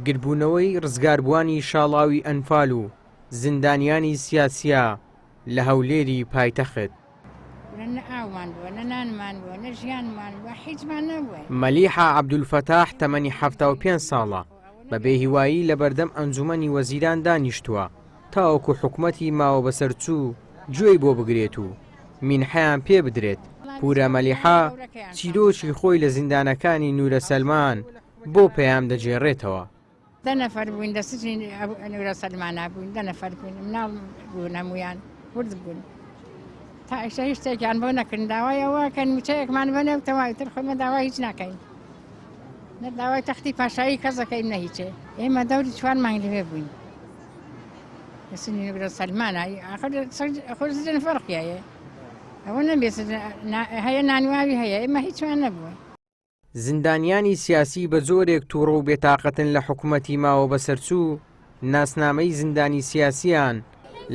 گربوونەوەی ڕزگاربووانی شاڵاوی ئەنفال و زیندانیانی سیاسیە لە هەولێری پایتەخت. مەلیحە عەبدولفەتاح تەمەنی 75 ساڵە، بەبێ هیوایی لە بەردەم ئەنجومەنی وەزیران دانیشتووە تاوەکو حکومەتی ماوە بەسەرچوو گوێی بۆ بگرێت و مینحەیان پێ بدرێت. پورە مەلیحە چیرۆکی خۆی لە زیندانەکانی نورە سەلمان بۆ پەیام دەجێڕێتەوە. 10 نەفەر بووین لە سجنی نورە سەلمانە بووین، 10 نەفەر بووین، مناڵ بوون هەموویان کورد بوون. تا ئێستا هیچ شتێکیان بۆ نەکردن، داوایەوە کەن موچەیەکمان بنێوتەوە تر خۆمە داوای هیچ ناکەین، نە داوای تەختی پاشایی کەس دەکەین نە هیچێ. ئێمە دەوری 4 مانگ لەوێ بووین لە سجنی نورە سەلمانە. ئەخۆ سجن فەرقی هەیە، ئەوە نەبێت هەیە نانواوی هەیە، ئێمە هیچمان نەبووە. زیندانیانی سیاسی بە زۆرێک تووڕە و بێتاقەتن لە حکومەتی ماوە بەسەرچوو ناسنامەی زیندانی سیاسیان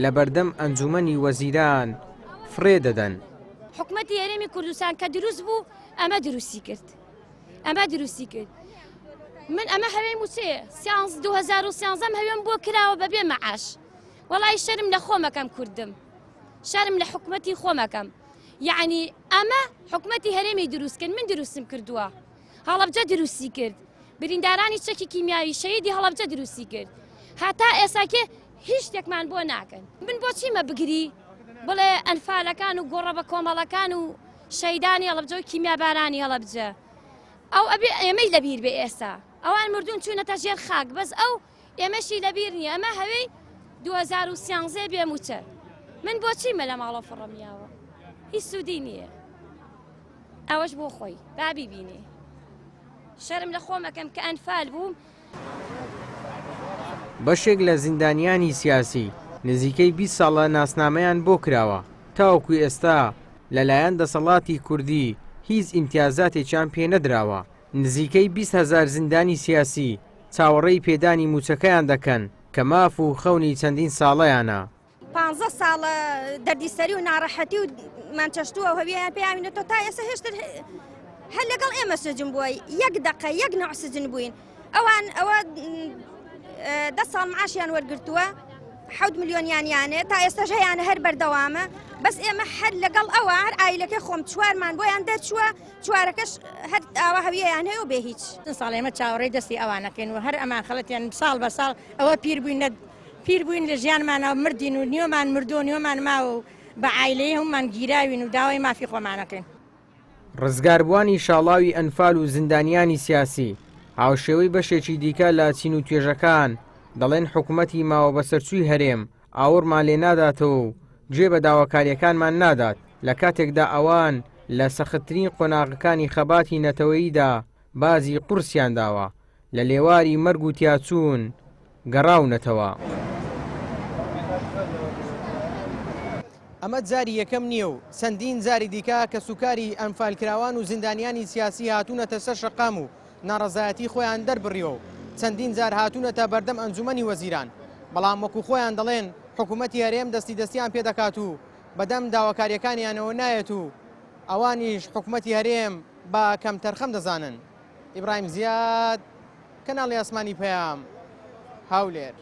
لە بەردەم ئەنجومەنی وەزیران فرێ دەدەن. حکومەتی هەرێمی کوردستان کە دروست بوو ئەمە دروستی کرد، ئەمە دروستی کرد. من ئەمە هەوێم وچێ 2013 هەوێم بۆ کراوە بەبێ مەعاش. وەڵی شەرم لە خۆمەکەم کوردم، شەرم لە حکومەتی خۆمەکەم. یعنی ئەمە حکومەتی هەرێمی دروست کرد، من دروستم کردووە. هەڵەبجە دروستی کرد، بریندارانی چەکی کیمیاوی شەیدی هەڵەبجە دروستی کرد. هەتا ئێساکێ هیچ شتێکمان بۆ ناکەن. من بۆچی مە بگری بڵێ ئەنفالەکان و گۆڕە بە کۆمەڵەکان و شەیدانی هەڵەبجە و کیمیابارانی هەڵەبجە ئەو ئەبێ ئێمەی لەبیر بێ ئێستا. ئەوان مردوون چوونەتە ژێر خاک، بەس ئەو ئێمەشی لەبیر نییە. ئەمە هەوەی 2013 بێموچە. من بۆچی مە لە ماڵە فڕەمیاوە؟ هیچ سوودی نییە. ئەوەش بۆ خۆی بابی بینێ. شەرم لە خۆمەکەم کە ئەنفال بووم. بەشێک لە زیندانیانی سیاسی نزیکەی 20 ساڵە ناسنامەیان بۆ کراوە، تاوەکو ئێستا لەلایەن دەسەڵاتی کوردی هیچ ئیمتیازاتێکیان پێ نەدراوە. نزیکەی 20,000 زیندانی سیاسی چاوەڕێی پێدانی موچەکەیان دەکەن کە ماف و خەونی چەندین ساڵەیانە. 15 ساڵە دەردیسەری و ناڕەحەتی و مانچەشتووە هەویان پێیانێتەوە تا ئێستا هێشتر هەر لەگەڵ ئێمە سجن بووە، یەک دقە یەک نوع سجن بووین. ئەوان ئەوە 10 ساڵ معاشیان وەرگرتووە، 7 ملیۆنیانیانێ تا ئێستاش هەیانە هەر بەردەوامە. بەس ئێمە هەر لەگەڵ ئەوە هەر ئایلەکەی خۆم 4مان بۆیان دەرچووە، 4ەکەش هەر ئاوا هەویەیان هەیە و بێ هیچ. ساڵ ئێمە چاوەڕێی دەستی ئەوانەکەین و هەر ئەمان خەڵەتیان ساڵ بە ساڵ ئەوە پیر بووین لە ژیانمانەوە مردین و نیۆمان مردو نیۆمان ماوە و بە عایلەی هەمومان گیراوین و داوای مافی خۆمانەکەین. ڕزگاربووانی شاڵاوی ئەنفال و زیندانیانی سیاسی هاوشێوەی بەشێکی دیکە لە چین و توێژەکان دەڵێن حکومەتی ماوە بەسەرچووی هەرێم ئاوڕمان لێ ناداتەوە و گوێ بە داواکاریەکانمان نادات لە کاتێکدا ئەوان لە سەختترین قۆناغەکانی خەباتی نەتەوەییدا بازی قورسیان داوە، لە لێواری مەرگ و تیاچوون گەڕاونەتەوە. ئەمە جاری یەکەم نییە و چەندین جاری دیکە کە سوکاری ئەنفالکراوان و زیندانیانی سیاسی هاتوونەتە سەر شەقام و ناڕەزایەتی خۆیان دەربڕیەوە و چەندین جار هاتوونەتە بەردەم ئەنجومەنی وەزیران، بەڵام وەکو خۆیان دەڵێن حکوومەتی هەرێم دەستیان پێ دەکات و بەدەم داواکاریەکانیانەوە نایەت و ئەوانیش حکوومەتی هەرێم بە کەم تەرخەم دەزانن. ئیبراهیم زیاد، کەناڵی ئاسمانی پەیام، هەولێر.